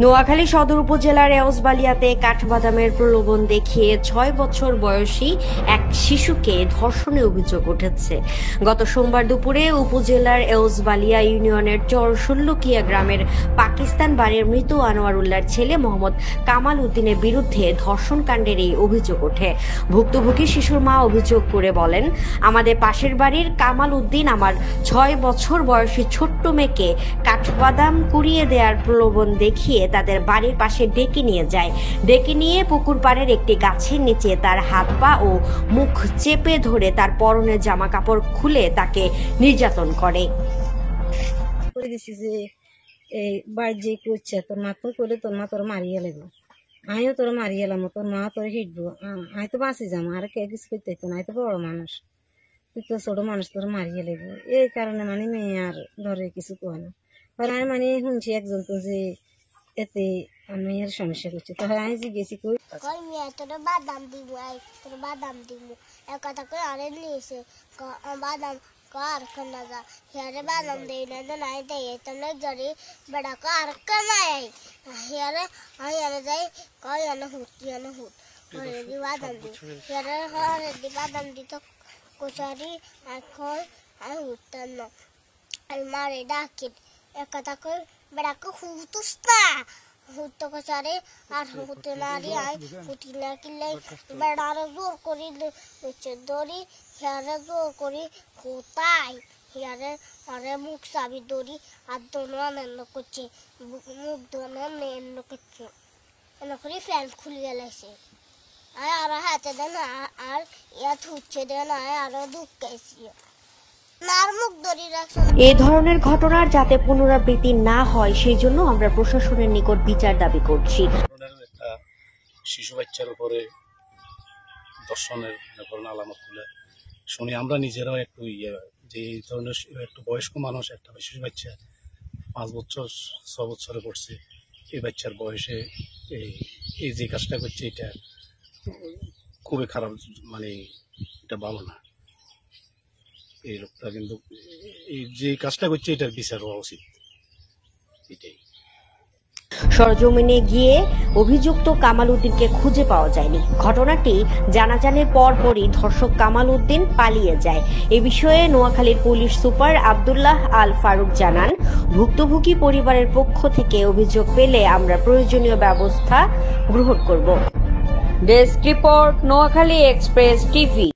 নোয়াখালী সদর উপজেলার এওসবালিয়াতে কাঠবাদামের প্রলোভন দেখিয়ে ৬ বছর বয়সী এক শিশুকে ধর্ষণের অভিযোগ উঠেছে। গত সোমবার দুপুরে উপজেলার এওসবালিয়া ইউনিয়নের চরশল্লুকিয়া গ্রামের পাকিস্তান বাড়ির মৃত আনোয়ার উল্লাহর ছেলে মোহাম্মদ কামাল উদ্দিনের বিরুদ্ধে ধর্ষণকাণ্ডের এই অভিযোগ ওঠে। ভুক্তভোগী শিশুর মা অভিযোগ করে বলেন, আমাদের পাশের বাড়ির কামাল উদ্দিন আমার ৬ বছর বয়সী ছোট্ট মেয়েকে কাঠবাদাম কুড়িয়ে দেওয়ার প্রলোভন দেখিয়ে তাদের বাড়ির পাশে ডেকে নিয়ে যায়। ডেকে নিয়ে পুকুর পাড়ের একটি গাছের নিচে তার হাত পা ও মুখ চেপে ধরে তার পরনের জামা কাপড় খুলে তাকে নির্যাতন করে। এই বাড়ি যে করছে তোর মা তো করলে তোর মা তোর মারিয়ে লাগবো, আমিও তোর মারিয়ে এলাম, তোর মা তোর হিটবো, আমি তো বাঁচি যাবো, আর কে কিছু করতে হতো না, আমি তো বড় মানুষ, তুই তো ছোট মানুষ, তোর মারিয়ে লাগবো। এই কারণে মানে মেয়ে আর ধরে কিছু কয় না। আমি মানে শুনছি একজন তো যে এতে মেয়ের সমস্যা করছে, তাহলে আমি জিজ্ঞেস করি তোর বাদাম দিব, তোর বাদাম দিব এক কথা করে আরে নিয়েছে বাদাম কার খানা যা হিয়ারে বাদাম দেই না তো নাই দেই তোমরা জরি বড় কার কামাই হিয়ারে হিয়ারে যাই কই আনা হুত আরে দি বাদাম দি হিয়ারে হারে দি বাদাম দি তো কোচারি এখন আমি হুতন না আলমারে ডাকি এক কথা করে বড় কো হুতুস না হুত কোচারে আর হুতে নারি আই হুতি না কিলে বড় জোর করি দড়ি হিয়ারে জোর করি হুতাই হিয়ারে আরে মুখ চাবি দড়ি আর দোনো নেন করছে, মুখ দোনো নেন করছে এনে করে ফ্যান খুলে গেছে আর হাতে দেন আর ইয়া থুচ্ছে দেন আরো দুঃখাইছি। এ ধরনের ঘটনার যাতে পুনরাবৃত্তি না হয় সেই জন্য আমরা প্রশাসনের নিকট বিচার দাবি করছি। একটা শিশু বাচ্চার উপরে ধর্ষণের আলামত গুলো শুনি আমরা নিজেরাও একটু যে এই ধরনের একটু বয়স্ক মানুষ, একটা শিশু বাচ্চা 5 বছর 6 বছরে পড়ছে, এই বাচ্চার বয়সে এই যে কাজটা করছে এটা খুবই খারাপ, মানে এটা ভালো না। এই লোকটা কিন্তু এই যে কাজটা করছে এটার বিচার হওয়া উচিত, এটাই। সরজমিনে গিয়ে অভিযুক্ত কামাল উদ্দিনকে খুঁজে পাওয়া যায়নি। ঘটনাটি জানাজানির পরপরই ধর্ষক কামাল উদ্দিন পালিয়ে যায়। এ বিষয়ে নোয়াখালীর পুলিশ সুপার আব্দুল্লাহ আল ফারুক জানান, ভুক্তভোগী পরিবারের পক্ষ থেকে অভিযোগ পেলে আমরা প্রয়োজনীয় ব্যবস্থা গ্রহণ করব। Desk report, Noakhali express TV.